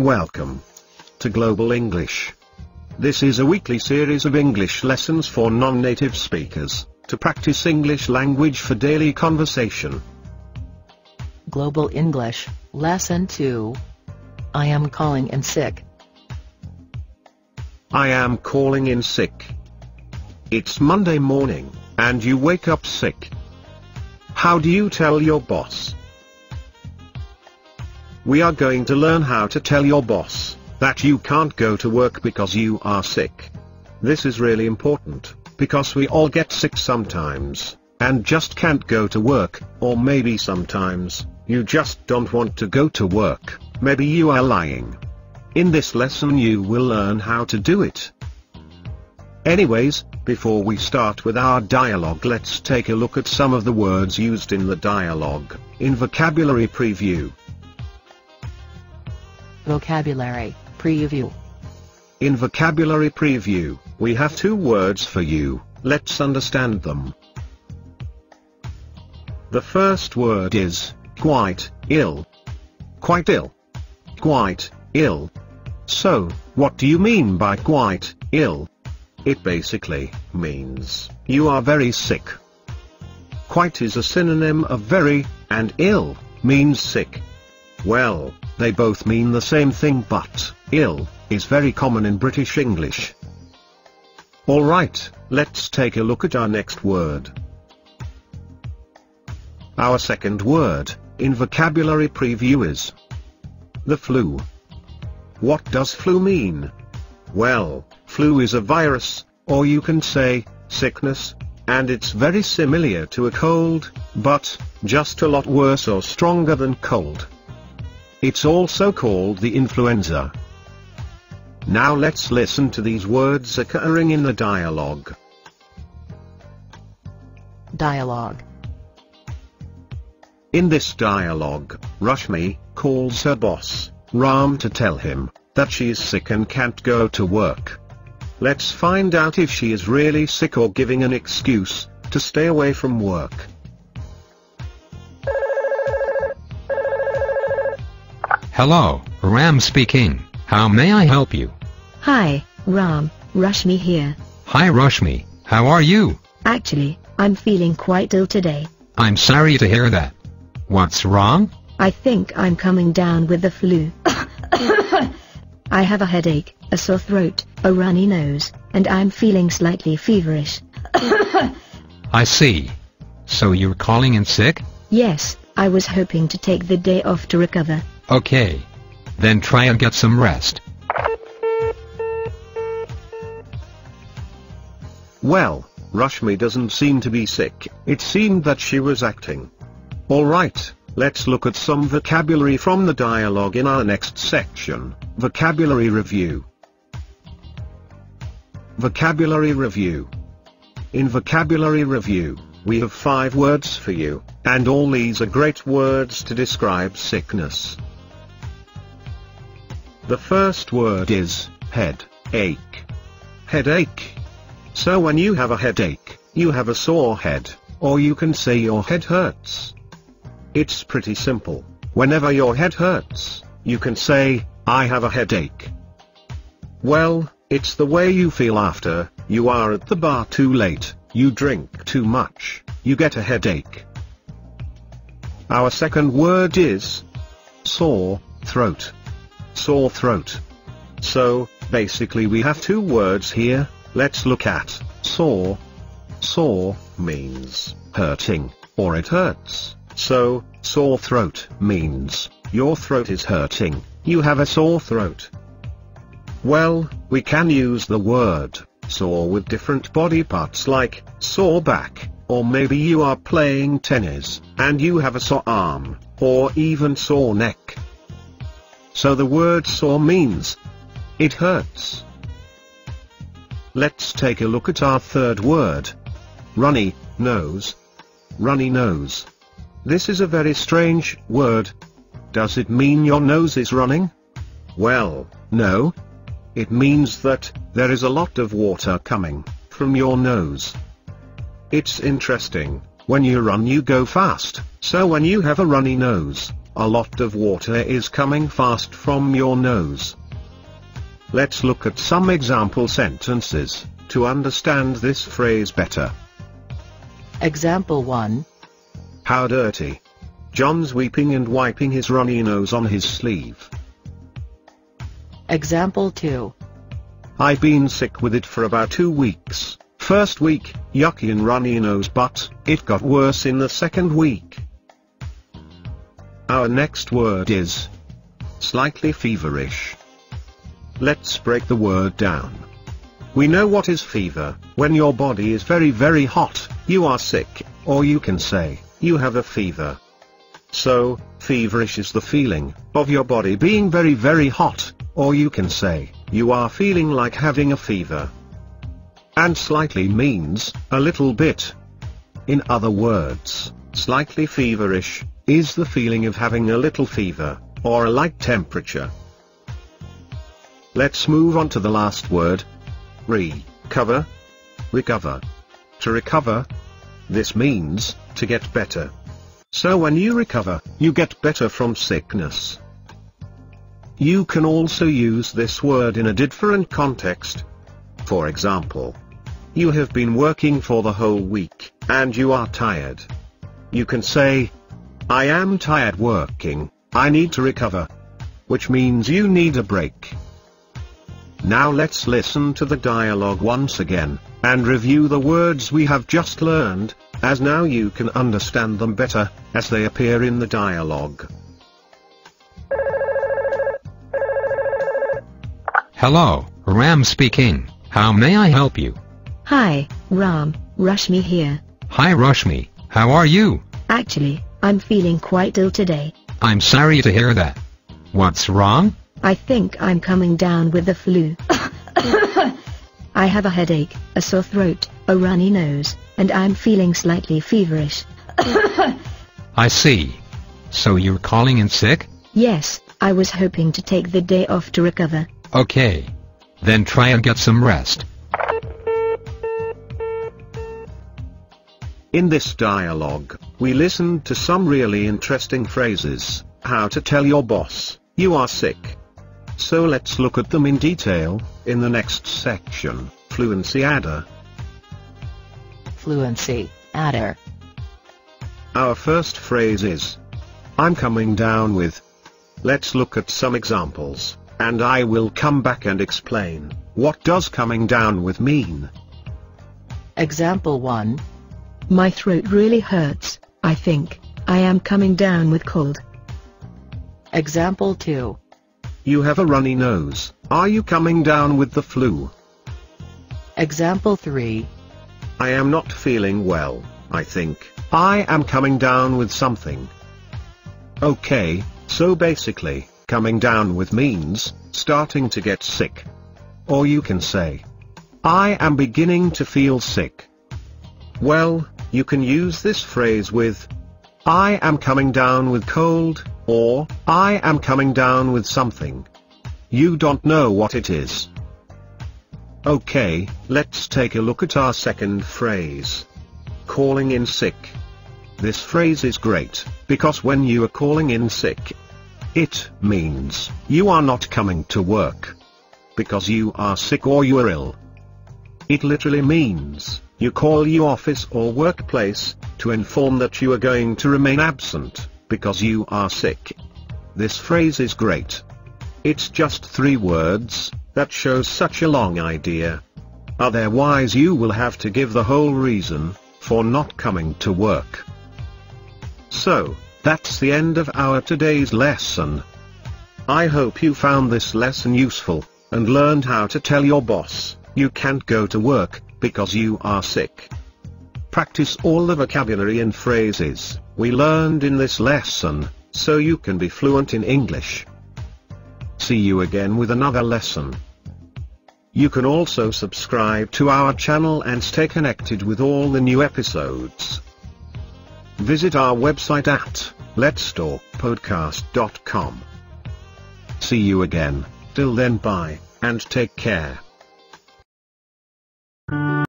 Welcome to Global English. This is a weekly series of English lessons for non-native speakers, to practice English language for daily conversation. Global English, Lesson 2. I am calling in sick. I am calling in sick. It's Monday morning, and you wake up sick. How do you tell your boss? We are going to learn how to tell your boss that you can't go to work because you are sick. This is really important, because we all get sick sometimes, and just can't go to work, or maybe sometimes, you just don't want to go to work, maybe you are lying. In this lesson you will learn how to do it. Anyways, before we start with our dialogue, let's take a look at some of the words used in the dialogue, in Vocabulary Preview. Vocabulary Preview. In Vocabulary Preview, we have two words for you. Let's understand them. The first word is quite ill. Quite ill. Quite ill. So, what do you mean by quite ill? It basically means you are very sick. Quite is a synonym of very, and ill means sick. Well, they both mean the same thing, but ill is very common in British English. Alright, let's take a look at our next word. Our second word in Vocabulary Preview is the flu. What does flu mean? Well, flu is a virus, or you can say sickness, and it's very similar to a cold, but just a lot worse or stronger than cold. It's also called the influenza. Now let's listen to these words occurring in the dialogue. Dialogue. In this dialogue, Rashmi calls her boss, Ram, to tell him that she is sick and can't go to work. Let's find out if she is really sick or giving an excuse to stay away from work. Hello, Ram speaking. How may I help you? Hi, Ram, Rashmi here. Hi Rashmi, how are you? Actually, I'm feeling quite ill today. I'm sorry to hear that. What's wrong? I think I'm coming down with the flu. I have a headache, a sore throat, a runny nose, and I'm feeling slightly feverish. I see. So you're calling in sick? Yes, I was hoping to take the day off to recover. Okay. Then try and get some rest. Well, Rashmi doesn't seem to be sick. It seemed that she was acting. Alright, let's look at some vocabulary from the dialogue in our next section, Vocabulary Review. Vocabulary Review. In Vocabulary Review, we have 5 words for you, and all these are great words to describe sickness. The first word is headache. Headache. So when you have a headache, you have a sore head, or you can say your head hurts. It's pretty simple. Whenever your head hurts, you can say, I have a headache. Well, it's the way you feel after you are at the bar too late, you drink too much, you get a headache. Our second word is sore throat. Sore throat. So, basically we have 2 words here. Let's look at sore. Sore means hurting, or it hurts. So, sore throat means your throat is hurting, you have a sore throat. Well, we can use the word sore with different body parts like sore back, or maybe you are playing tennis, and you have a sore arm, or even sore neck. So the word sore means it hurts. Let's take a look at our third word. Runny nose. Runny nose. This is a very strange word. Does it mean your nose is running? Well, no. It means that there is a lot of water coming from your nose. It's interesting. When you run you go fast, so when you have a runny nose, a lot of water is coming fast from your nose. Let's look at some example sentences to understand this phrase better. Example 1. How dirty. John's weeping and wiping his runny nose on his sleeve. Example 2. I've been sick with it for about 2 weeks. First week, yucky and runny nose, but it got worse in the second week. Our next word is slightly feverish. Let's break the word down. We know what is fever. When your body is very, very hot, you are sick, or you can say, you have a fever. So, feverish is the feeling of your body being very, very hot, or you can say, you are feeling like having a fever. And slightly means a little bit. In other words, slightly feverish is the feeling of having a little fever, or a light temperature. Let's move on to the last word. Recover. Recover. To recover. This means to get better. So when you recover, you get better from sickness. You can also use this word in a different context. For example, you have been working for the whole week, and you are tired. You can say, I am tired working, I need to recover. Which means you need a break. Now let's listen to the dialogue once again, and review the words we have just learned, as now you can understand them better, as they appear in the dialogue. Hello, Ram speaking. How may I help you? Hi, Ram, Rashmi here. Hi Rashmi, how are you? Actually, I'm feeling quite ill today. I'm sorry to hear that. What's wrong? I think I'm coming down with the flu. I have a headache, a sore throat, a runny nose, and I'm feeling slightly feverish. I see. So you're calling in sick? Yes, I was hoping to take the day off to recover. Okay. Then try and get some rest. In this dialogue, we listened to some really interesting phrases. How to tell your boss you are sick. So let's look at them in detail, in the next section, Fluency Adder. Fluency Adder. Our first phrase is, I'm coming down with. Let's look at some examples, and I will come back and explain, what does coming down with mean? Example 1. My throat really hurts, I think. I am coming down with cold. Example 2. You have a runny nose. Are you coming down with the flu? Example 3. I am not feeling well, I think. I am coming down with something. Okay, so basically, coming down with means starting to get sick. Or you can say, I am beginning to feel sick. Well, you can use this phrase with, I am coming down with cold, or, I am coming down with something. You don't know what it is. Okay, let's take a look at our second phrase. Calling in sick. This phrase is great, because when you are calling in sick, it means you are not coming to work. Because you are sick or you are ill. It literally means you call your office or workplace to inform that you are going to remain absent because you are sick. This phrase is great. It's just 3 words that shows such a long idea. Otherwise you will have to give the whole reason for not coming to work. So, that's the end of our today's lesson. I hope you found this lesson useful, and learned how to tell your boss you can't go to work because you are sick. Practice all the vocabulary and phrases we learned in this lesson, so you can be fluent in English. See you again with another lesson. You can also subscribe to our channel and stay connected with all the new episodes. Visit our website at letstalkpodcast.com. See you again. Till then, bye, and take care.